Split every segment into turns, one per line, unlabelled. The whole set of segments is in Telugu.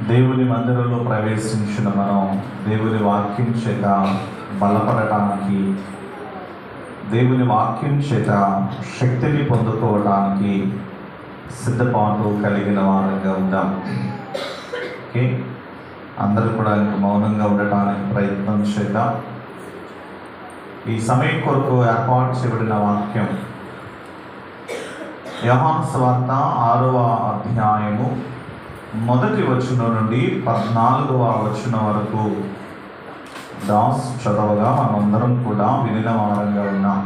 దేవుని మందిరంలో ప్రవేశించిన మనం దేవుని వాక్యం చేత బలపడటానికి, దేవుని వాక్యం చేత శక్తిని పొందుకోవడానికి సిద్ధపాటు కలిగిన వారంగా ఉందాం. ఓకే, అందరూ కూడా మౌనంగా ఉండటానికి ప్రయత్నం చేద్దాం. ఈ సమయం కొరకు ఏర్పాటు చేయబడిన వాక్యం యోహాను సువార్త 6వ అధ్యాయము 1వ వచనం నుండి 14వ వచనం వరకు దాస్ చదవగా మనందరం కూడా వినిన వారంగా ఉన్నాం.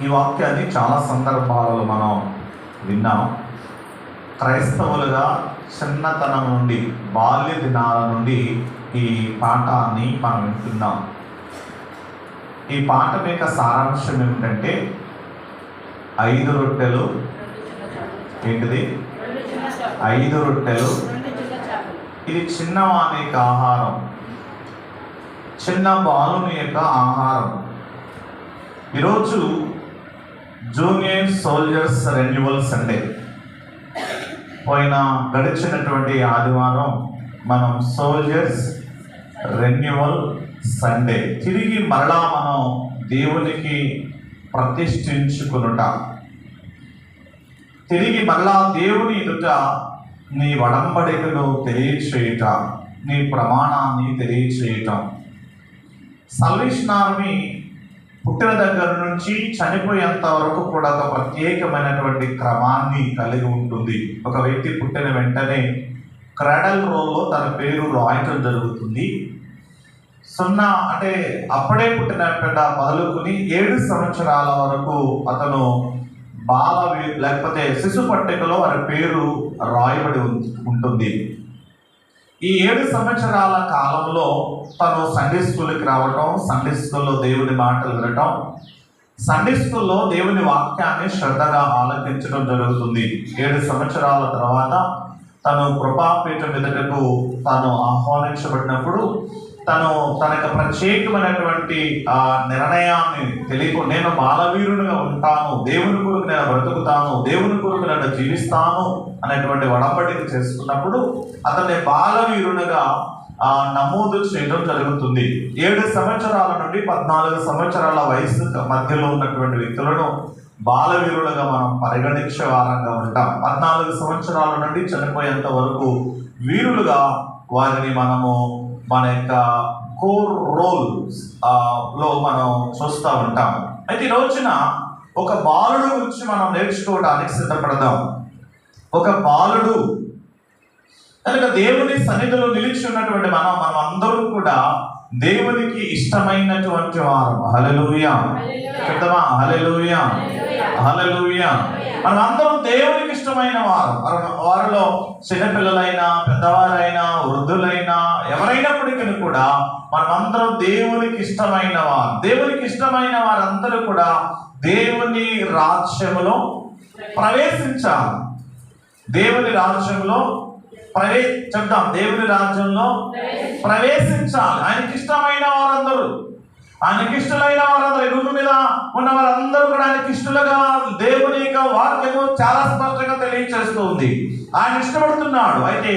ఈ వాక్యాన్ని చాలా సందర్భాలలో మనం విన్నాం. క్రైస్తవులుగా చిన్నతనం నుండి, బాల్య దినాల నుండి ఈ పాఠాన్ని మనం వింటున్నాం. ఈ పాఠం యొక్క సారాంశం ఏమిటంటే 5 రొట్టెలు, ఏంటిది 5 రొట్టెలు, ఇది చిన్నవాని యొక్క ఆహారం, చిన్న బాలుని యొక్క ఆహారం. ఈరోజు జూనియర్ సోల్జర్స్ రెన్యువల్ సండే. గడిచినటువంటి ఆదివారం మనం సోల్జర్స్ రెన్యువల్ సండే. తిరిగి మరలా మనం దేవునికి ప్రతిష్ఠించుకునుట, తిరిగి మరలా దేవుని ఎదుట నీ వడంబడికను తెలియచేయుట, నీ ప్రమాణాన్ని తెలియచేయటం. సల్వేషన్ ఆర్మీ పుట్టిన దగ్గర నుంచి చనిపోయేంత వరకు కూడా ఒక ప్రత్యేకమైనటువంటి క్రమాన్ని కలిగి ఉంటుంది. ఒక వ్యక్తి పుట్టిన వెంటనే క్రాడల్ రోల్లో తన పేరు రాయటం జరుగుతుంది. 0 అంటే అప్పుడే పుట్టిన బిడ్డ మొదలుకొని 7 సంవత్సరాల వరకు అతను లేకపోతే శిశు పట్టికలో వారి పేరు రాయబడి ఉంటుంది. ఈ 7 సంవత్సరాల కాలంలో తను సండే స్కూల్కి రావటం, సండే స్కూల్లో దేవుని మాటలు వినటం, సండే స్కూల్లో దేవుని వాక్యాన్ని శ్రద్ధగా ఆలకించడం జరుగుతుంది. 7 సంవత్సరాల తర్వాత తను కృపాపీఠం ఎదుటకు తను ఆహ్వానించబడినప్పుడు తను తన యొక్క ప్రత్యేకమైనటువంటి ఆ నిర్ణయాన్ని తెలియకుండా, నేను బాలవీరునిగా ఉంటాను, దేవుని కొరకు నేను బ్రతుకుతాను, దేవుని కొరకు నేను జీవిస్తాను అనేటువంటి వడంబడిక చేసుకున్నప్పుడు అతన్ని బాలవీరునిగా నమోదు చేయడం జరుగుతుంది. 7 సంవత్సరాల నుండి 14 సంవత్సరాల వయసు మధ్యలో ఉన్నటువంటి వ్యక్తులను బాలవీరులుగా మనం పరిగణించే వారంగా ఉంటాం. 14 సంవత్సరాల నుండి చనిపోయేంత వరకు వీరులుగా వారిని మనము మన యొక్క కోర్ రోల్ లో మనం చూస్తూ ఉంటాం. అయితే ఈ రోజున ఒక బాలుడు గురించి మనం నేర్చుకోవడానికి సిద్ధపడదాం. ఒక బాలుడు కనుక దేవుని సన్నిధిలో నిలిచి ఉన్నటువంటి మనం అందరూ కూడా దేవునికి ఇష్టమైనటువంటి వారు. హల్లెలూయా చెప్తామా? హల్లెలూయా హల్లెలూయా. మనం అందరం దేవునికి ఇష్టమైన వారు. వారిలో చిన్నపిల్లలైనా, పెద్దవారైనా, వృద్ధులైనా, ఎవరైనప్పటికీ కూడా మనమందరం దేవునికి ఇష్టమైన వారు. దేవునికి ఇష్టమైన వారందరూ కూడా దేవుని రాజ్యములో ప్రవేశించాలి. దేవుని రాజ్యంలో చెప్తాం, దేవుని రాజ్యంలో ప్రవేశించాలి. ఆయనకి ఇష్టమైన వారందరూ, ఆయనకి ఇష్టమైన వారందరూ, భూమి మీద ఉన్న వారందరూ కూడా ఆయనకి ఇష్టలుగా దేవుని యొక్క వాక్యము చాలా స్పష్టంగా తెలియచేస్తూ ఉంది. ఆయన ఇష్టపడుతున్నాడు. అయితే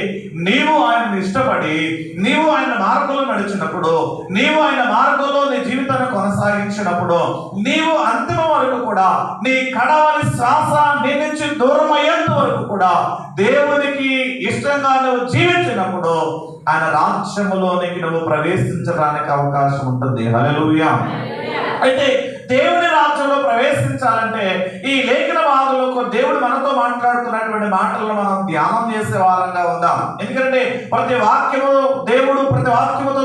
నీవు ఆయనను ఇష్టపడి నీవు ఆయన మార్గంలో నడిచినప్పుడు, నీవు ఆయన మార్గంలో నీ జీవితాన్ని కొనసాగించినప్పుడు, నీవు అంతిమ వరకు కూడా నీ కడవలి శ్వాస నీ నుంచి దూరం అయ్యేంత వరకు కూడా దేవునికి ఇష్టంగా నువ్వు జీవించినప్పుడు ఆయన రాజ్యములోనికి నువ్వు ప్రవేశించడానికి అవకాశం ఉంటుంది. హల్లెలూయా. అయితే దేవుని రాజ్యంలో ప్రవేశించాలంటే ఈ లేఖన భాగంలో దేవుడు మనతో మాట్లాడుతున్నటువంటి మాటలను మనం ధ్యానం చేసే వారంగా ఉందాం. ఎందుకంటే ప్రతి వాక్యముతో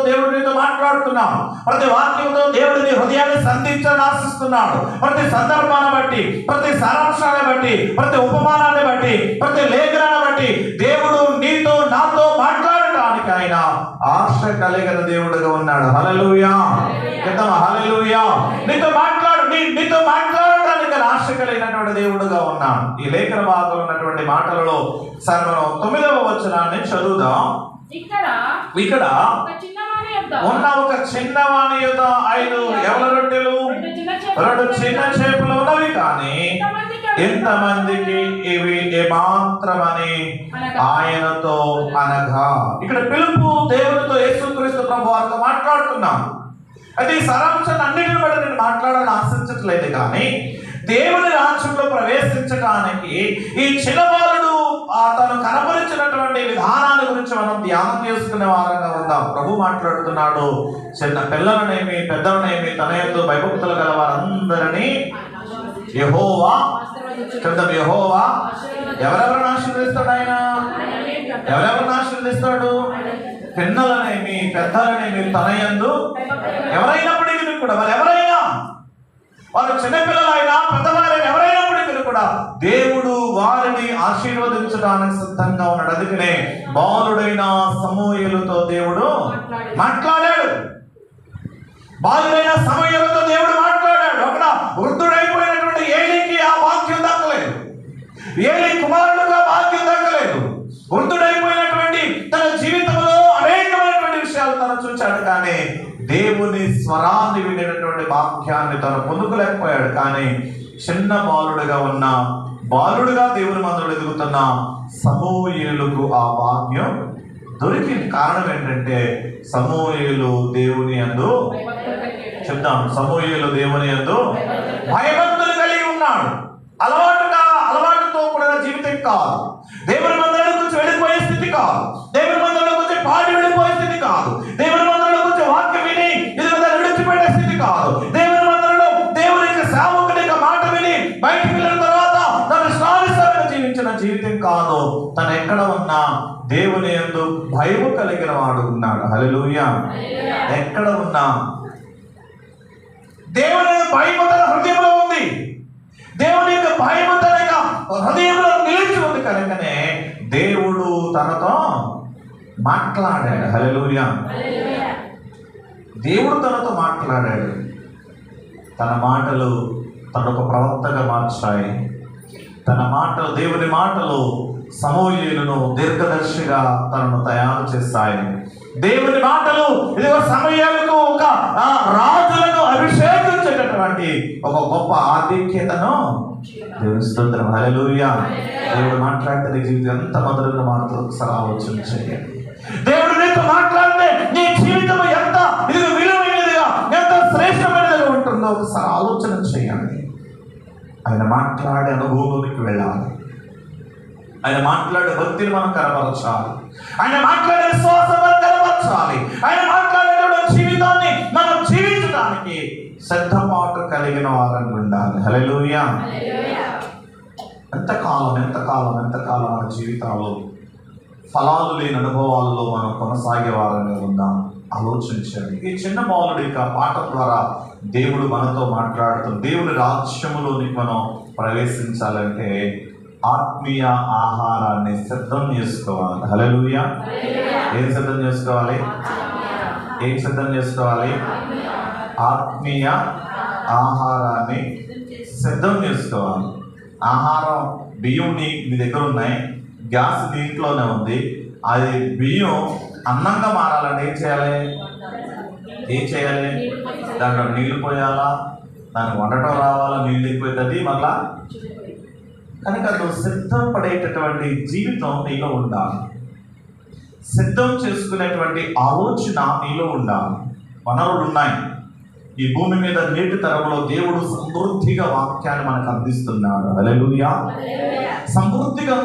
దేవుడు నీతో మాట్లాడుతున్నాం. ప్రతి వాక్యముతో దేవుడు నీ హృదయాన్ని సంధించాలని ఆశిస్తున్నాడు. ప్రతి సందర్భాన్ని బట్టి, ప్రతి సారాంశాన్ని బట్టి, ప్రతి ఉపమానాన్ని బట్టి, ప్రతి లేఖనాన్ని బట్టి దేవుడు నీతో నాతో మాట్లాడటానికి ఆయన ఆశ కలిగిన దేవుడుగా ఉన్నాడు. హల్లెలూయా హల్లెలూయా. నీతో మాట్లాడడానికి ఆశ కలిగినటువంటి దేవుడుగా ఉన్నాడు. ఈ లేఖన భాగంలో ఉన్నటువంటి మాటలలో సరే మనం 9వ వచనాన్ని చదువుదాం. ఇక్కడ ఉన్న ఒక చిన్నవాని యొద్ద 5 ఎవల రొట్టెలు 2 చిన్న చేపలు ఉన్నవి, కానీ ఎంతమందికి ఇవి ఏమాత్రమని ఆయనతో అనగా. ఇక్కడ పిలుపు దేవునితో యేసుక్రీస్తు ప్రభు వారితో మాట్లాడుతున్నాం. అయితే ఈ సారాంశాన్ని అన్నిటిని బట్టి నేను మాట్లాడాలని ఆశించట్లేదు, కానీ దేవుని రాజ్యంలో ప్రవేశించడానికి ఈ చిన్నబాలుడు తను కనపరిచినటువంటి విధానాన్ని గురించి మనం ధ్యానం చేసుకునే వారంగా ఉందాం. ప్రభు మాట్లాడుతున్నాడు, చిన్న పిల్లలనేమి పెద్దలనేమి తన యొక్క భయభక్తులు గల వారందరినీ యెహోవా యెహోవా ఎవరెవరిని ఆశీర్వదిస్తాడు? ఆయన ఎవరెవరిని ఆశీర్వదిస్తాడు? పిన్నలనేమి పెద్దలనేమి తన యందు ఎవరైనప్పటికీ కూడా, వారు ఎవరైనా, వారు చిన్నపిల్లలైనా పెద్దవారైనా ఎవరైనప్పటికీ కూడా దేవుడు వారిని ఆశీర్వదించడానికి సిద్ధంగా ఉన్నాడు. అందుకనే బాలుడైన సమూయేలుతో దేవుడు మాట్లాడాడు. బాలుడైన సమూయేలుతో దేవుడు మాట్లాడాడు. అక్కడ వృద్ధుడైపోయినటువంటి ఏలీకి ఆ వాక్యం దక్కలేదు. ఏలీ కుమారుడుగా వాక్యం దక్కలేదు. వృద్ధుడైపోయినటువంటి తన జీవితంలో అనేకమైనటువంటి విషయాలు తను చూచాడు, కానీ దేవుని స్వరాన్ని వినేటటువంటి వాక్యాన్ని తను పొందుకోలేకపోయాడు. కానీ చిన్న బాలుడుగా దేవుని మందిరంలో ఎదుగుతున్న సమూయేలుకు ఆ వాక్యం దొరికింది. కారణం ఏంటంటే సమూయేలు దేవుని యందు, చెప్తాం, సమూయేలు దేవుని యందు భయభక్తులు కలిగి ఉన్నాడు. అలవాటుతో కూడిన జీవితం కాదు. దేవుని మందిరంలో కొంచెం వెళ్ళిపోయే స్థితి కాదు. దేవుని మందిరంలో కొంచెం పాడి వెళ్ళిపోయే స్థితి కాదు. దేవుని మందిరంలో కొంచెం వాక్యం విని ఇది విడిచిపెట్టే స్థితి కాదు. దేవుని మందిరంలో దేవునికి సేవకుని మాట విని బయటికి వెళ్ళిన తర్వాత తను స్నానిస్తారని జీవించిన జీవితం కాదు. తను ఎక్కడ ఉన్నా దేవుని యందు భయము కలిగిన వాడు ఉన్నాడు. హల్లెలూయా. ఎక్కడ ఉన్నా దేవుని భయము తన హృదయంలో ఉంది. దేవుని యొక్క భయము తన హృదయంలో నిలిచి ఉంది. కనుకనే దేవుడు తనతో మాట్లాడాడు. హల్లెలూయా. దేవుడు తనతో మాట్లాడాడు. తన మాటలు తనొక ప్రవక్తగా మార్చాయి. దేవుని మాటలు సమూయేలును దీర్ఘదర్శిగా తనను తయారు చేస్తాయి. దేవుని మాటలు ఇదిగో సమూయేలుకు ఒక రాజులను అభిషేకించేటటువంటి ఒక గొప్ప ఆధిక్యతను దేవుని స్తోత్రం. హల్లెలూయా. దేవుడు మాట్లాడితే నీ జీవితం ఎంత మధురంగా మారుతుందో ఒకసారి ఆలోచన చేయండి. దేవుడు నీతో మాట్లాడితే నీ జీవితం ఎంత ఇది విలువైనదిగా, ఎంత శ్రేష్టమైనదిగా ఉంటుందో ఒకసారి ఆలోచన చేయండి. ఆయన మాట్లాడే అనుభవంలోకి వెళ్ళాలి. ఆయన మాట్లాడే భక్తిని మనం కనబరచాలి. ఆయన మాట్లాడే విశ్వాసం మనం కనబరచాలి. ఆయన మాట్లాడేటువంటి జీవితాన్ని మనం జీవించడానికి సిద్ధపాటు కలిగిన వారని ఉండాలి. హల్లెలూయా. ఎంతకాలం మన జీవితాల్లో ఫలాలు లేని అనుభవాల్లో మనం కొనసాగే వారంగా ఉందాం. ఆలోచించండి. ఈ చిన్న బాలుడి యొక్క పాఠం ద్వారా దేవుడు మనతో మాట్లాడుతున్న దేవుని రాజ్యములోనికి మనం ప్రవేశించాలంటే ఆత్మీయ ఆహారాన్ని సిద్ధం చేసుకోవాలి. హల్లెలూయా. ఏం సిద్ధం చేసుకోవాలి? ఆత్మీయ ఆహారాన్ని సిద్ధం చేసుకోవాలి. ఆహారం బియ్యం మీ దగ్గర ఉన్నాయి, గ్యాస్ దీంట్లోనే ఉంది. అది బియ్యం అన్నంగా మారాలంటే ఏం చేయాలి? దాంట్లో నీళ్లు పోయాలా, దాన్ని వండటం రావాలా, నీళ్ళు ఎక్కువైతుంది మళ్ళా. కనుక నువ్వు సిద్ధం పడేటటువంటి జీవితం నీలో ఉండాలి. సిద్ధం చేసుకునేటువంటి ఆలోచన నీలో ఉండాలి. వనరులు ఉన్నాయి. ఈ భూమి మీద నేటి తరంలో దేవుడు సమృద్ధిగా వాక్యాన్ని మనకు అందిస్తున్నాడు. హల్లెలూయా. సమృద్ధిగా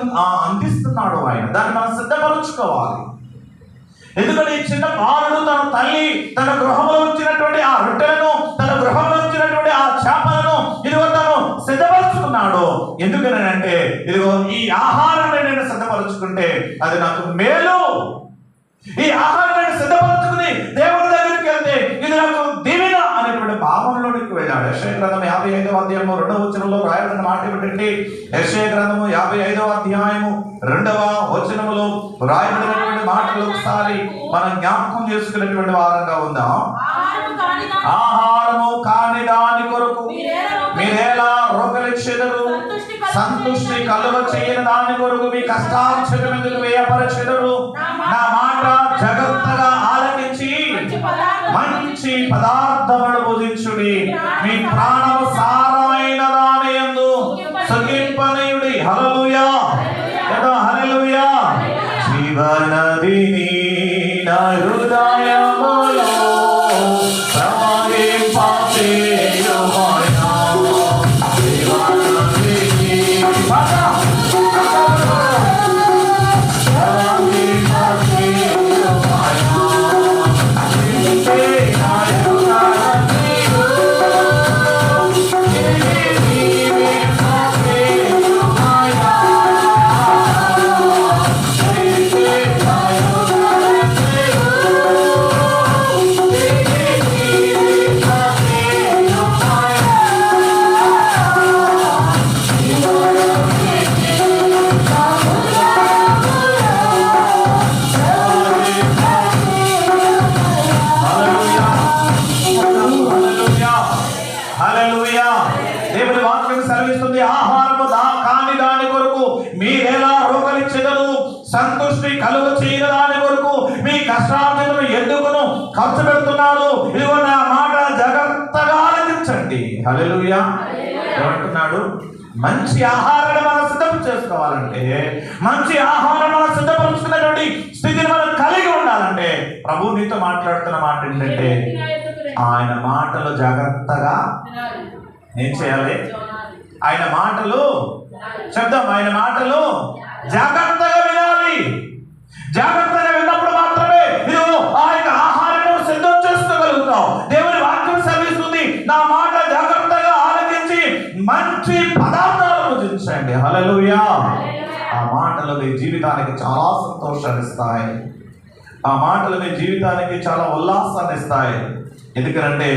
అందిస్తున్నాడు ఆయన. దాన్ని మనం సిద్ధపరచుకోవాలి. ఎందుకంటే ఈ చిన్న బాలుడు తన తల్లి తన గృహంలో ఉంచినటువంటి ఆ రొట్టెలను, తన గృహంలో ఉంచినటువంటి ఆ చేపలను ఇదిగో తను సిద్ధపరుచుకున్నాడు. ఎందుకనంటే ఇదిగో ఈ ఆహారాన్ని నేను సిద్ధపరచుకుంటే అది నాకు మేలు. ఈ ఆహారాన్ని సిద్ధపరచుకుని దేవుడి దగ్గరికి వెళ్తే ఇది నాకు దీవెన అనేటువంటి భావనలోనికి వెళ్ళాడు. యెషయా గ్రంథం 55వ అధ్యాయము 2వ వచనంలో రాయబడిన మాట ఏమిటంటే, యెషయా గ్రంథము 55వ అధ్యాయము 2వ వచనములో రాయబడినటువంటి మాటలు ఒకసారి మనం జ్ఞాపకం చేసుకునేటువంటి వారంగా ఉందాం. ఆహారము కాని దాని కొరకు మీరేలా రోగలిచ్చెదరు, సంతుష్టి కలుగ చేయని దాని కొరకు మీ కష్టార్జితం ఎందుకు వ్యయపరచెదరు? నా మాట జాగ్రత్తగా ఆలకించి మంచి పదార్థములను భుజించుడి. మీ ప్రాణము సారమైన దాని యందు సుఖింప జీవనదిని నా హృదయములో ప్రవహింపచేయుమయా. జీవనదిని దేవుని వాక్యం సెలవిస్తుంది, ఆహారము కాని దాని కొరకు మీరెలా రోగలిచ్చెదరు, సంతృష్టి కలుగు చేయని దాని కొరకు మీ కష్టార్జితను ఎందుకును ఖర్చు పెడుతున్నారు. ఇదిగో నా మాట జాగ్రత్తగా ఆలకించండి. హల్లెలూయా. ఏమంటున్నాడు? మంచి ఆహారాన్ని మనం సిద్ధం చేసుకోవాలంటే, మంచి ఆహారం మనం సిద్ధపరుచుకున్నటువంటి స్థితిని మనం కలిగి ఉండాలంటే, ప్రభు నీతో మాట్లాడుతున్న మాట ఏంటంటే, ఆయన మాటలు జాగ్రత్తగా ఏం చేయాలి? ఆయన మాటలు శబ్దం, ఆయన మాటలు జాగ్రత్తగా వినాలి. జాగ్రత్తగా విన్నప్పుడు మాత్రమే ఇదిగో ఆ యొక్క ఆహారం సిద్ధం చేసుకోగలుగుతాం. దేవుని వాక్యం సెలవిస్తుంది, నా మాట జాగ్రత్తగా ఆలకించి మంచి పదార్థాలు భుజించండి. హల్లెలూయా. ఆ మాటలు మీ జీవితానికి చాలా సంతోషాన్ని ఇస్తాయి. ఆ మాటలు మీ జీవితానికి చాలా ఉల్లాసాన్ని ఇస్తాయి. ఎందుకంటే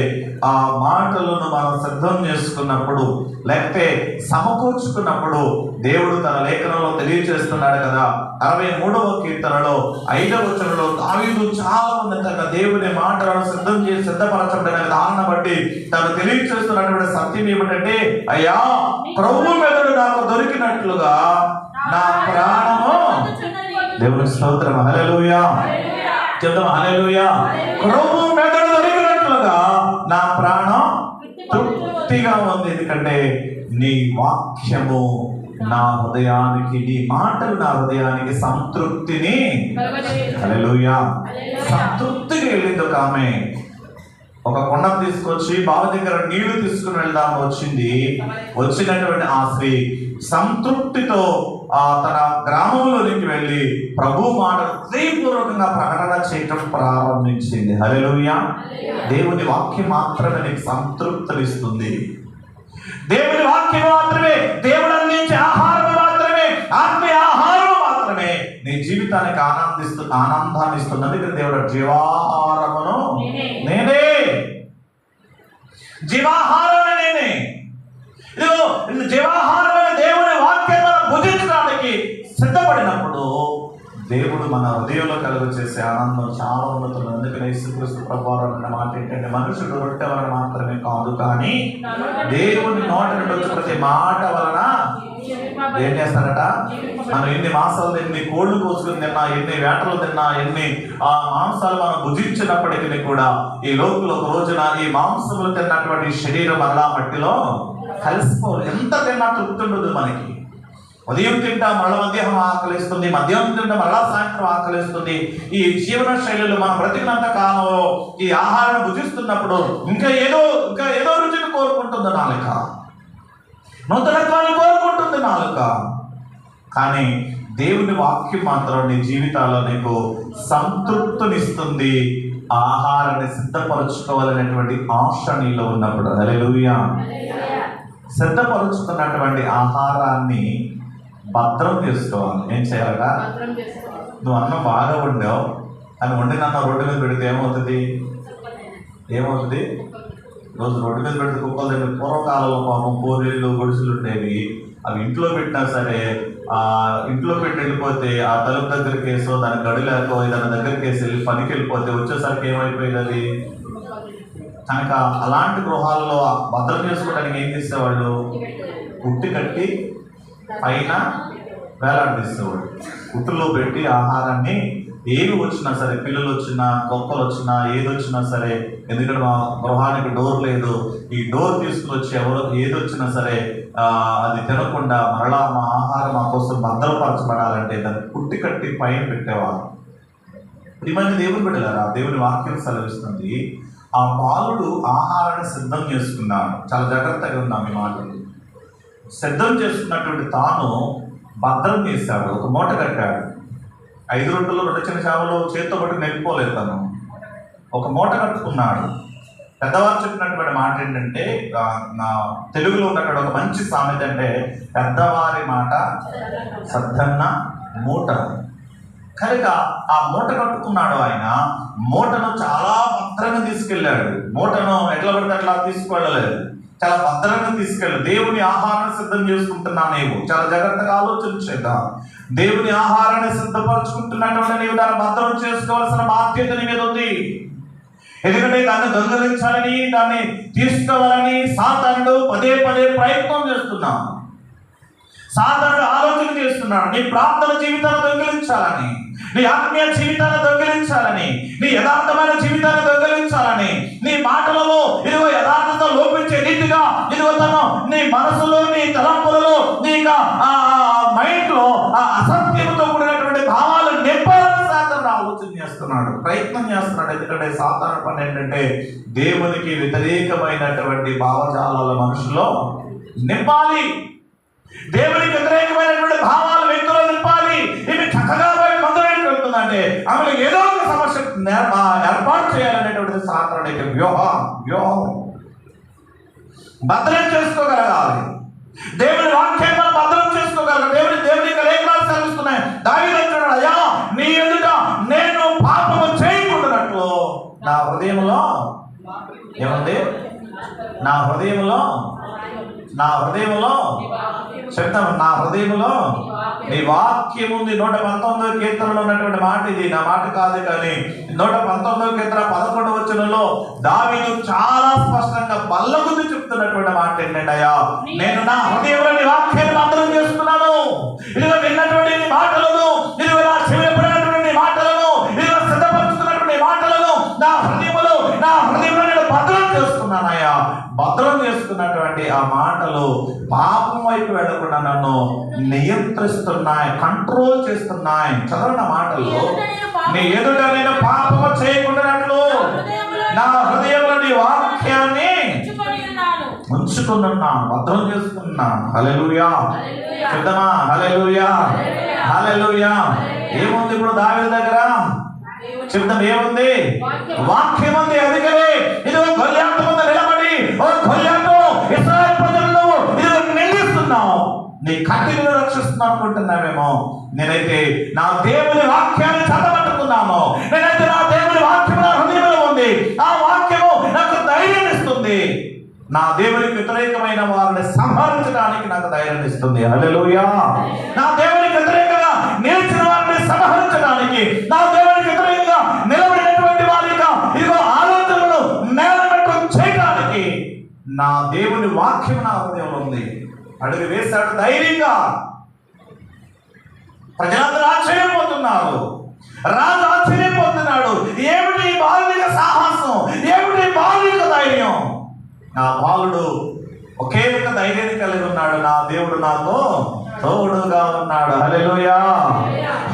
ఆ మాటలను మనం సిద్ధం చేసుకున్నప్పుడు, లేకపోతే సమకూర్చుకున్నప్పుడు, దేవుడు తన లేఖనంలో తెలియజేస్తున్నాడు కదా, 63వ కీర్తనలో 5వ వచనంలో దావీదు చాలా మంది తన దేవుని మాటలను సిద్ధం చేసి సిద్ధపరచబడిన విధానం బట్టి తను తెలియజేస్తున్నటువంటి సత్యం ఏమిటంటే, అయ్యా ప్రభు మెదడు నాకు దొరికినట్లుగా నా ప్రాణము, దేవుని స్తోత్రం. హల్లెలూయా. చెప్తాం హల్లెలూయా. ప్రభు మెదడు దొరికినట్లుగా నా ప్రాణం తృప్తిగా ఉంది. ఎందుకంటే నీ వాక్యము నా హృదయానికి, నీ మాటలు నా హృదయానికి సంతృప్తిని, హల్లెలూయా, సంతృప్తిగా వెళ్ళింది. ఒక ఆమె ఒక కొండ తీసుకొచ్చి బావి దగ్గర నీళ్లు తీసుకుని వెళ్దాము వచ్చింది. వచ్చినటువంటి ఆ స్త్రీ సంతృప్తితో తన గ్రామంలోనికి వెళ్ళి ప్రభు మాట హృదయపూర్వకంగా ప్రకటన చేయటం ప్రారంభించింది. హల్లెలూయా. దేవుని వాక్యం మాత్రమే నీకు సంతృప్తినిస్తుంది. దేవుని వాక్యం మాత్రమే, దేవుడు అందించే ఆహారం మాత్రమే, ఆత్మీయ ఆహారం మాత్రమే నీ జీవితానికి ఆనందాన్ని ఇస్తుంది. అందుకని దేవుడు జీవాహారమును నేనే, జీవాహారమే నేనే. ఇదిగో జీవాహారమైన దేవుని వాక్యం మనం భుజించడానికి సిద్ధపడినప్పుడు దేవుడు మన హృదయంలో కలుగు చేసే ఆనందం చాలా ఉన్నతుంది. అందుకని యేసుక్రీస్తు ప్రభువారు అన్న మాట ఏంటంటే, మనుషుడు రొట్టె వలన మాత్రమే కాదు కానీ దేవుని నోట నుండి వచ్చే ప్రతి మాట వలన ఏం చేస్తారట? మనం ఎన్ని మాంసాలు, ఎన్ని కోళ్ళు కోసుకుని తిన్నా, ఎన్ని వేటలు తిన్నా, ఎన్ని మాంసాలు మనం భుజించినప్పటికీ కూడా ఈ లోపల ఒక రోజున ఈ మాంసములు తిన్నటువంటి శరీరం మరలా మట్టిలో కలిసిపోరు. ఎంత తిన్నా తృప్తి ఉండదు మనకి. ఉదయం తింటా మళ్ళా మధ్యాహ్నం ఆకలిస్తుంది, మధ్యాహ్నం తింటా మళ్ళా సాయంత్రం ఆకలిస్తుంది. ఈ జీవన శైలిలో మనం బ్రతికినంత కాలంలో ఈ ఆహారం భుజిస్తున్నప్పుడు ఇంకా ఏదో రుచిని కోరుకుంటుంది నాలుక, నూతనత్వాన్ని కోరుకుంటుంది నాలుక. కానీ దేవుని వాక్యం మాత్రం నీ జీవితాల్లో నీకు సంతృప్తినిస్తుంది. ఆహారాన్ని సిద్ధపరచుకోవాలనేటువంటి ఆశ నీలో ఉన్నప్పుడు, హల్లెలూయా, సిద్ధపరుచుకున్నటువంటి ఆహారాన్ని భద్రం చేసుకోవాలి. ఏం చేయాలట? నువ్వు అన్నం బాగా వండావు, అని వండిన అన్నం రోడ్డు మీద పెడితే ఏమవుతుంది? రోజు రోడ్డు మీద పెడితే కుక్కలు దగ్గర పూర్వకాలంలో పాపం పూరీలు గుడిసెలు ఉండేవి. అవి ఇంట్లో పెట్టినా సరే ఇంట్లో పెట్టి వెళ్ళిపోతే ఆ తలుపు దగ్గరికి వేసో దాని గడిలేకో దాని దగ్గరికి వేసి పనికి వెళ్ళిపోతే వచ్చేసరికి ఏమైపోయింది అది. కనుక అలాంటి గృహాల్లో భద్రం చేసుకోవడానికి ఏం చేసేవాళ్ళు? ఉట్టి కట్టి పైన వేలాడదీసేవాడు. ఉట్టులో పెట్టి ఆహారాన్ని ఏవి వచ్చినా సరే, పిల్లలు వచ్చినా, కుక్కలు వచ్చినా, ఏది వచ్చినా సరే, ఎందుకంటే మా గృహానికి డోర్ లేదు, ఈ డోర్ తీసుకుని వచ్చి ఎవరో ఏది వచ్చినా సరే అది తినకుండా మరలా మా ఆహారం మా కోసం భద్రపరచబడాలంటే దాన్ని కుట్టి కట్టి పైన పెట్టేవారు. ఇవన్నీ దేవుని బిడ్డలారా, దేవుని వాక్యం సెలవిస్తుంది. ఆ బాలుడు ఆహారాన్ని సిద్ధం చేసుకున్నాడు. చాలా జాగ్రత్తగా ఉన్నాం ఈ మాటలు. సిద్ధం చేసుకున్నటువంటి తాను భద్రం చేశాడు, ఒక మూట కట్టాడు. 5 రొట్టెలు 2 చిన్న చేపలు చేతితో పట్టి నెట్టుకోలేదు. తను ఒక మూట కట్టుకున్నాడు. పెద్దవారు చెప్పినటువంటి మాట ఏంటంటే, నా తెలుగులో ఉన్నటువంటి ఒక మంచి సామెత అంటే, పెద్దవారి మాట సద్దన్న మూట. కనుక ఆ మూట కట్టుకున్నాడు ఆయన. మూటను చాలా భద్రంగా తీసుకెళ్ళాడు. మూటను ఎట్లా పడితే అట్లా తీసుకువెళ్ళలేదు, చాలా భద్రంగా తీసుకెళ్ళి దేవుని ఆహారాన్ని సిద్ధం చేసుకుంటున్నా నీవు. చాలా జాగ్రత్తగా ఆలోచించేద్దాం. దేవుని ఆహారాన్ని సిద్ధపరచుకుంటున్నటువంటి నీవు దాన్ని భద్రం చేసుకోవాల్సిన బాధ్యత నీ మీద ఉంది. ఎందుకంటే దాన్ని దొంగలించాలని, దాన్ని తీసుకోవాలని సాతానుడు పదే పదే ప్రయత్నం చేస్తున్నాడు. సాతానుడు ఆలోచన చేస్తున్నాడు. నీ ప్రార్థన జీవితాన్ని దొంగిలించాలని, నీ ఆత్మీయ జీవితాన్ని దొంగిలించాలని, నీ యథార్థమైన జీవితాన్ని దొంగిలించాలని, నీ మాటలలో ఇదిగో యథార్థత లోపించే రీతిగా ఇదిగో తను నీ మనసులో, నీ తలంపులలో, నీ మైండ్ లో ఆ అసత్యంతో కూడినటువంటి భావాలు నింపాలని సాతానుడు ఆలోచన చేస్తున్నాడు, ప్రయత్నం చేస్తున్నాడు. ఎందుకంటే సాతాను పని ఏంటంటే దేవునికి వ్యతిరేకమైనటువంటి భావజాలాల మనుషులో నింపాలి. దేవునికి వ్యతిరేకమైనటువంటి భావాలు వ్యక్తులు నింపాలి. ఇవి చక్కగా మందులోకి వెళ్తుందంటే ఆమె ఏదో ఒక సమస్య ఏర్పాటు చేయాలనేటువంటిది సాతానుడి వ్యూహం. భద్రం చేసుకోగలగాలి. దేవుని వాక్యాన్ని మనం భద్రం చేసుకోగలగాలి. దేవుని లేఖనాలు సెలవిస్తున్నాయి. దావీదు అంటున్నాడు, అయ్యా నీ ఎదుట నేను పాపము చేయకుండానట్లు నా హృదయంలో ఏముంది? నా హృదయంలో చెప్తాను, నా హృదయంలో నీ వాక్యం ఉంది. 119వ కీర్తనలో ఉన్నటువంటి మాట ఇది, నా మాట కాదు. కానీ 119వ కీర్తన 11వ వచనంలో దావీదు చాలా స్పష్టంగా బల్లగుద్ది చెప్తున్నటువంటి మాట ఏంటంటే, అయ్యా నేను నా హృదయంలో నీ వాక్యాన్ని భద్రం చేసుకున్నాను. ఇదిగో విన్నటువంటి నీ మాటలను, ఇదిగో నా చెవిపడినటువంటి నీ మాటలను, ఇదిగో సిద్ధపరుచుకున్నటువంటి మాటలను నా హృదయంలో నేను భద్రం చేసుకున్నానయ్యా. భద్రం చేసుకున్నటువంటి ఆ మాటలు పాపం వైపు వెళ్లకుండా నన్ను నియంత్రిస్తున్నాయి, కంట్రోల్ చేస్తున్నాయి. చదవన మాటలు, నీ ఎదుట నేను పాపము చేయకుండానట్లు నా హృదయంలో నీ వాక్యాన్ని ఉంచుకున్నాను, భద్రం చేసుకున్నాను. హల్లెలూయా చెప్తామా? హల్లెలూయా హల్లెలూయా. ఏముంది ఇప్పుడు దావీదు దగ్గర? చెప్తాం, ఏముంది? వాక్యం ఉంది. అందుకనే ఇదిగో గొల్యాతు ముందు నిలబడి, ఓ గొల్యాతు, ఇశ్రాయేలు ప్రజలను ఇదిగో నిందిస్తున్నావు, నీ కత్తిని రక్షిస్తున్నావు అనుకుంటున్నావేమో. నేనైతే నా దేవుని వాక్యాన్ని చదవట్టుకున్నాను. నేనైతే నా దేవుని వాక్యం నా హృదయంలో ఉంది. ఆ వాక్యము నాకు ధైర్యం ఇస్తుంది. నా దేవునికి వ్యతిరేకమైన వారిని సంహరించడానికి నాకు ధైర్యం ఇస్తుంది. హల్లెలూయా. నా దేవునికి వ్యతిరేకంగా నిలిచిన వారిని సంహరించడానికి, నా దేవునికి వ్యతిరేకంగా నిలబడినటువంటి వారి ఇదిగో ఆలోచనలు నేలమట్టం చేయడానికి నా దేవుని వాక్యం నా హృదయంలో ఉంది. అడుగు వేశాడు ధైర్యంగా. ప్రజలందరూ ఆశ్చర్యపోతున్నారు, రాజు ఆశ్చర్యపోతున్నాడు. ఏమిటి బాలుడిక సాహసం, ఏమిటి బాలుడిక ధైర్యం? నా బాలుడు ఒకే ఒక ధైర్యాన్ని కలిగి ఉన్నాడు, నా దేవుడు నాతో తోడుగా ఉన్నాడు. హల్లెలూయా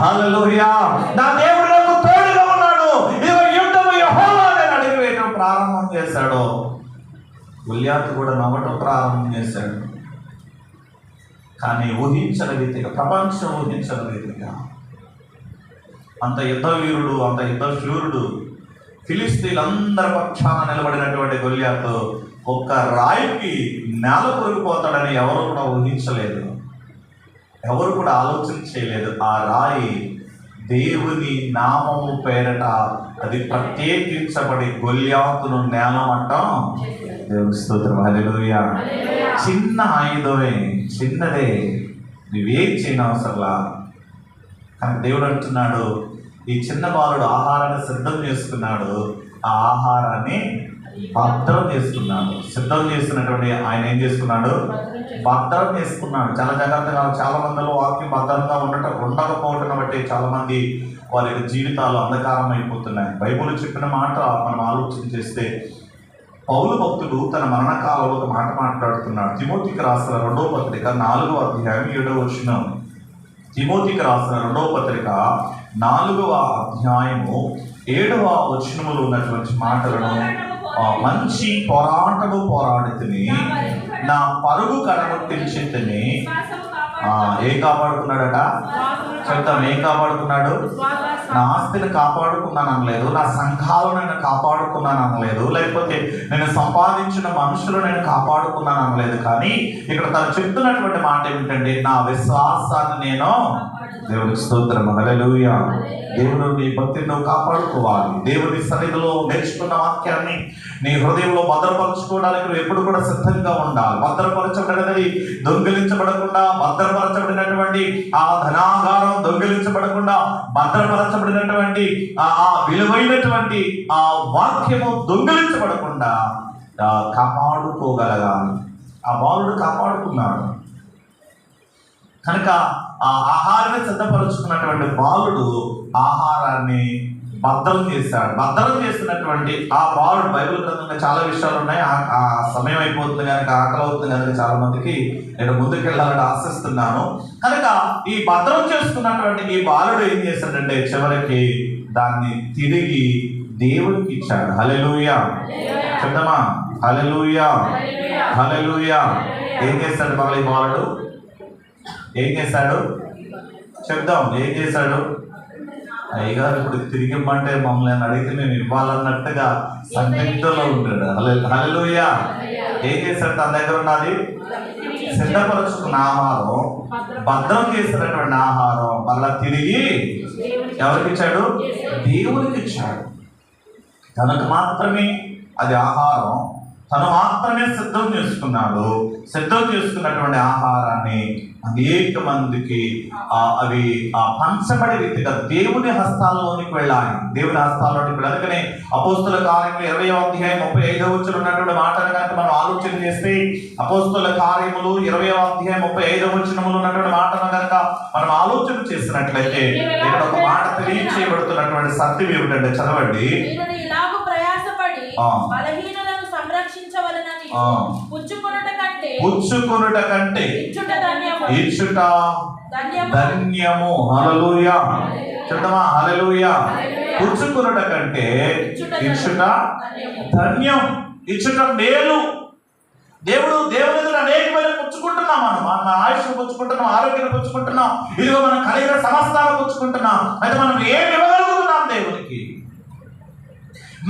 హల్లెలూయా. నా దేవుడు నాకు తోడుగా ఉన్నాడు. ఇదిగో యుద్ధము యెహోవా అని అడిగి వేయడం ప్రారంభం చేశాడు. గొల్యాతు కూడా నవ్వటం ప్రారంభం చేశాడు. కానీ ఊహించని రీతిగా, ప్రపంచం ఊహించని రీతిగా అంత యుద్ధ వీరుడు, అంత యుద్ధ శూరుడు, ఫిలిస్తీన్లందరి పక్షాన నిలబడినటువంటి గొల్యాతు ఒక్క రాయికి నేల కొరిగిపోతాడని ఎవరు కూడా ఊహించలేదు, ఎవరు కూడా ఆలోచన చేయలేదు. ఆ రాయి దేవుని నామము పేరట అది ప్రత్యేకించబడి గొల్యాతును నేలమట్టం. దేవుని స్తోత్రం. హల్లెలూయా. చిన్న ఆయుధమే, చిన్నదే, నువ్వేం చేయని అవసరంలా. కానీ దేవుడు అంటున్నాడు, ఈ చిన్న బాలుడు ఆహారాన్ని సిద్ధం చేసుకున్నాడు, ఆ ఆహారాన్ని భద్రం చేసుకున్నాడు. సిద్ధం చేస్తున్నటువంటి ఆయన ఏం చేసుకున్నాడు? భద్రం చేసుకున్నాడు. చాలా జాగ్రత్తగా. చాలా మందిలో వాక్యం భద్రంగా ఉండకపోవటం బట్టి చాలా మంది వారి జీవితాలు అంధకారం అయిపోతున్నాయి. బైబిల్ చెప్పిన మాట మనం ఆలోచన చేస్తే పౌలు భక్తుడు తన మరణకాలంలో ఒక మాట మాట్లాడుతున్నాడు. తిమోతికి రాసిన 2వ పత్రిక 4వ అధ్యాయం 7వ వచనం. తిమోతికి రాసిన 2వ పత్రిక 4వ అధ్యాయము 7వ వచనములో ఉన్నటువంటి మాటలను, మంచి పోరాటము పోరాడితిని, నా పరుగు కడముట్టించితిని. ఏం కాపాడుకున్నాడట? చెప్తాం, ఏం కాపాడుకున్నాడు? నా ఆస్తిని కాపాడుకున్నాను అనలేదు, నా సంఘాలను నేను కాపాడుకున్నాను అనలేదు, లేకపోతే నేను సంపాదించిన మనుషులు నేను కాపాడుకున్నాను అనలేదు. కానీ ఇక్కడ తను చెప్తున్నటువంటి మాట ఏమిటంటే, నా విశ్వాసాన్ని నేను, దేవునికి స్తోత్రం, హల్లెలూయా. దేవుడు నీ భక్తిని నువ్వు కాపాడుకోవాలి. దేవుని సన్నిధిలో నేర్చుకున్న వాక్యాన్ని నీ హృదయంలో భద్రపరచుకోవడానికి నువ్వు ఎప్పుడు కూడా సిద్ధంగా ఉండాలి. భద్రపరచబడినది దొంగిలించబడకుండా, భద్రపరచబడినటువంటి ఆ ధనాగారం దొంగిలించబడకుండా, భద్రపరచబడినటువంటి ఆ విలువైనటువంటి ఆ వాక్యము దొంగిలించబడకుండా కాపాడుకోగలగాలి. ఆ బాలుడు కాపాడుకున్నాడు కనుక ఆ ఆహారాన్ని సిద్ధపరుచుకున్నటువంటి బాలుడు ఆహారాన్ని భద్రం చేశాడు. భద్రం చేసినటువంటి ఆ బాలుడు, బైబిల్ గ్రంథంలో చాలా విషయాలు ఉన్నాయి. ఆ సమయం అయిపోతుంది కనుక, ఆకలి అవుతుంది కనుక చాలా మందికి నేను ముందుకు వెళ్ళాలని ఆశిస్తున్నాను. కనుక ఈ భద్రం చేసుకున్నటువంటి ఈ బాలుడు ఏం చేశాడంటే, చివరికి దాన్ని తిరిగి దేవునికి ఇచ్చాడు. హల్లెలూయా చెప్తామా? హల్లెలూయా, హల్లెలూయా. ఏం చేశాడు ఈ బాలుడు? ఏం చేశాడు చెప్దాం. ఏం చేశాడు? అయ్యగారు ఇప్పుడు తిరిగి ఇమ్మంటే మమ్మల్ని అడిగితే మేము ఇవ్వాలన్నట్టుగా సందిగ్ధంలో ఉంటాడు. హల్లెలూయా. ఏం చేశాడు? తన దగ్గర ఉన్నది సిద్ధపరుచుకున్న ఆహారం, భద్రం చేసినటువంటి ఆహారం మళ్ళా తిరిగి ఎవరికి ఇచ్చాడు? దేవునికి ఇచ్చాడు. తనకు మాత్రమే అది ఆహారం, తను మాత్రమే సిద్ధం చేసుకున్నాడు. సిద్ధం చేసుకున్నటువంటి ఆహారాన్ని అనేక మందికి అవి పంచబడే రీతిగా దేవుని హస్తాల్లోనికి వెళ్ళాలి. దేవుని హస్తాల్లోనికి వెళ్ళాలి. అందుకనే అపోస్తుల కార్యములు 20వ అధ్యాయం 35వ వచనం ఉన్నటువంటి మాటను కనుక మనం ఆలోచన చేస్తే, అపోస్తుల కార్యములు 20వ అధ్యాయం 35వ వచనములు ఉన్నటువంటి మాటను కనుక మనం ఆలోచన చేసినట్లయితే, ఇక్కడ ఒక మాట తెలియచేయబడుతున్నటువంటి సత్యం ఏమిటంటే, చదవండి. పుచ్చుకొనుట కంటే ఇచ్చుట ధన్యము. హల్లెలూయా చెప్తామా? హల్లెలూయా. పుచ్చుకొనుట కంటే ఇచ్చుట ధన్యం, ఇచ్చుట మేలు. దేవుని అనేకమైన పుచ్చుకుంటున్నాం. మనం ఆయుష్ పుచ్చుకుంటున్నాం, ఆరోగ్యాన్ని పుచ్చుకుంటున్నాం, ఇదిగో మనం కలిగిన సమస్తాలు పుచ్చుకుంటున్నాం. అయితే మనం ఏమి ఇవ్వగలుగుతున్నాం దేవునికి?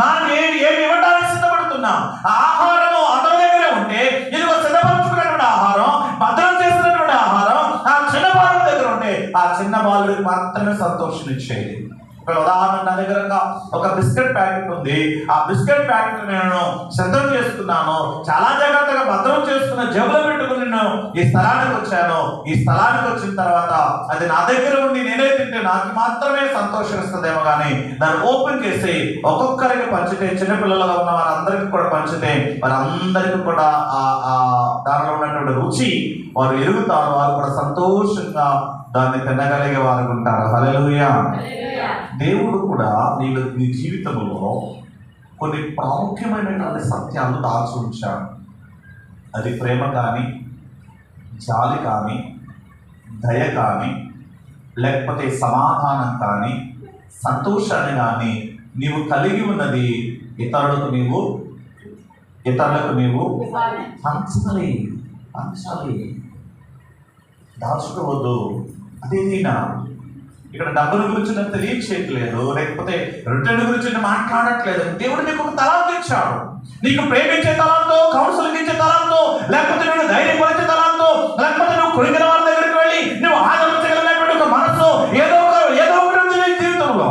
మనం ఏమి ఇవ్వడానికి సిద్ధపడుతున్నాం? ఆహారము అతని దగ్గరే ఉంటే, ఇదిగో సిద్ధపరచుకున్నటువంటి ఆహారం, భద్రం చేసినటువంటి ఆహారం ఆ చిన్న బాలుడి దగ్గర ఉంటే, ఆ చిన్న బాలుడికి మాత్రమే సంతోషం ఇచ్చేది. ఉదాహరణ, నా దగ్గర ఒక బిస్కెట్ ప్యాకెట్ ఉంది. ఆ బిస్కెట్ ప్యాకెట్ నేను సిద్ధం చేసుకున్నాను, చాలా జాగ్రత్తగా భద్రం చేసుకున్న జేబులో పెట్టుకుని నేను ఈ స్థలానికి వచ్చాను. ఈ స్థలానికి వచ్చిన తర్వాత అది నా దగ్గర ఉండి నేనే తింటే నాకు మాత్రమే సంతోషం ఇస్తుందేమో, కానీ దాన్ని ఓపెన్ చేసి ఒక్కొక్కరికి పంచితే, చిన్నపిల్లలుగా ఉన్న వారందరికీ కూడా పంచితే, వారందరికీ కూడా ఆ దానిలో ఉన్నటువంటి రుచి వారు ఎరుగుతారు. వారు కూడా సంతోషంగా దాన్ని తినగలిగే వారు ఉంటారు. హల్లెలూయా. దేవుడు కూడా నీ జీవితంలో కొన్ని ప్రాముఖ్యమైనటువంటి సత్యాలు దాచి ఉంచాడు. అది ప్రేమ కానీ, జాలి కానీ, దయ కానీ, లేకపోతే సమాధానం కానీ, సంతోషాన్ని కానీ నీవు కలిగి ఉన్నది ఇతరులకు నీవు పంచాలి. దాచుకోవద్దు. అదేదైనా ఇక్కడ డబ్బుల గురించి నాకు తెలియచేయట్లేదు, లేకపోతే రిటర్న్ గురించి మాట్లాడట్లేదు. దేవుడు నీకు ఒక తలాంతు ఇచ్చాడు. నీకు ప్రేమించే తలాంతో, కౌన్సిలింగ్ ఇచ్చే తలాంతో, లేకపోతే నువ్వు ధైర్యపరిచే తలాంతో, లేకపోతే నువ్వు కొడిగిన వాళ్ళ దగ్గరికి వెళ్ళి నువ్వు ఆదరించగలిగినటువంటి ఒక మనసు ఏదో ఒకటి ఉంది నీ జీవితంలో.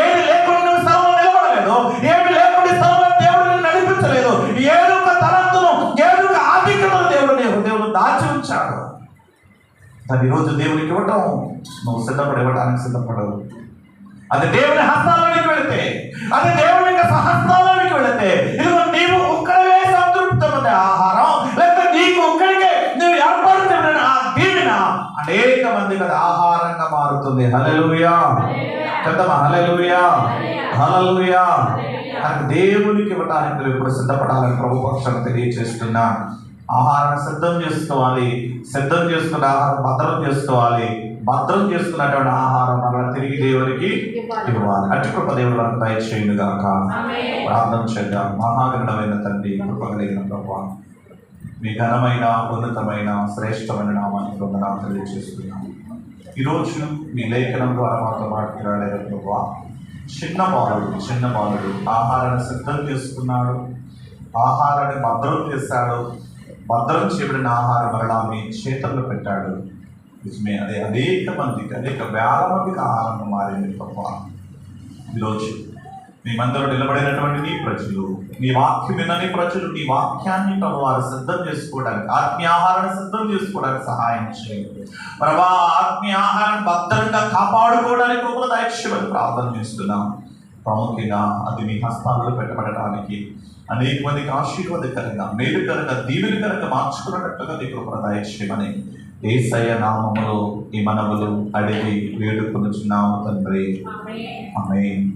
ఏది లేకుండా నువ్వు స్థలంలో నిలబడలేదు, ఏమి లేకుండా స్థలంలో దేవుడు నడిపించలేదు. ఏదో ఒక తలాంతును, ఏదో ఒక ఆధిక్యతను దేవుడు దాచి ఉంచాడు. దాని ఈరోజు దేవునికి ఇవ్వటం నువ్వు ఇవ్వడానికి సిద్ధపడవు. అది దేవుని హస్తాల్లోనికి వెళితే, అది దేవుని యొక్క సహస్తాల్లోనికి వెళితే, ఇదిగో నీవు ఒక్కడే సంతృప్తమైన ఆహారం, లేకపోతే నీకు ఒక్కడికే నువ్వు ఏర్పాటు చేయబడిన ఆ దీవెన అనేక మందికి అది ఆహారంగా మారుతుంది. హల్లెలూయా. చెప్తామా హల్లెలూయా, హల్లెలూయా. నాకు దేవునికి ఇవ్వడానికి నువ్వు ఇప్పుడు సిద్ధపడాలని ప్రభు పక్షాన్ని తెలియజేస్తున్నా. ఆహారాన్ని సిద్ధం చేసుకోవాలి, సిద్ధం చేసుకున్న ఆహారం భద్రం చేసుకోవాలి, భద్రం చేసుకున్నటువంటి ఆహారం అలా తిరిగి దేవునికి ఇవ్వాలి. అటు కృప దేవుడు మనకు దయచేయును గాక. ప్రార్థన చేద్దాం. మహాగణమైన తండ్రి, కృప కలిగిన ప్రభువా, మీ ఘనమైన ఉన్నతమైన శ్రేష్టమైన నామానికి వందనాలు తెలియజేస్తున్నాం. ఈరోజు మీ లేఖనం ద్వారా మాతో మాట్లాడారు ప్రభువా. చిన్న బాలుడు ఆహారాన్ని సిద్ధం చేసుకున్నాడు, ఆహారాన్ని భద్రం చేశాడు, భద్రం చేయబడిన ఆహారం మరలా మీ చేతుల్లో పెట్టాడు. నిజమే, అదే అనేక వేల మందికి ఆహారంగా మారింది ప్రభువా. ఈరోజు మీ మందిలో నిలబడినటువంటి నీ ప్రజలు, నీ వాక్యం వినని ప్రజలు నీ వాక్యాన్ని ప్రభువారు సిద్ధం చేసుకోవడానికి, ఆత్మీయ ఆహారాన్ని సిద్ధం చేసుకోవడానికి సహాయం చేయండి ప్రభా. ఆత్మీయ ఆహారాన్ని భద్రంగా కాపాడుకోవడానికి కృపను దయచేయమని ప్రార్థన చేస్తున్నాం. ప్రాముఖ్యంగా అది మీ హస్తాలలో పెట్టబడటానికి అనేక మందికి ఆశీర్వాదకరంగా, మేలుకరంగా, దీవెనకరంగా మార్చుకున్నట్టుగా నీ కృపను దయచేయమని యేసయ్య నామములో ఈ మనవులు అడిగి వేడుకొనుచున్నాము తండ్రి. ఆమేన్.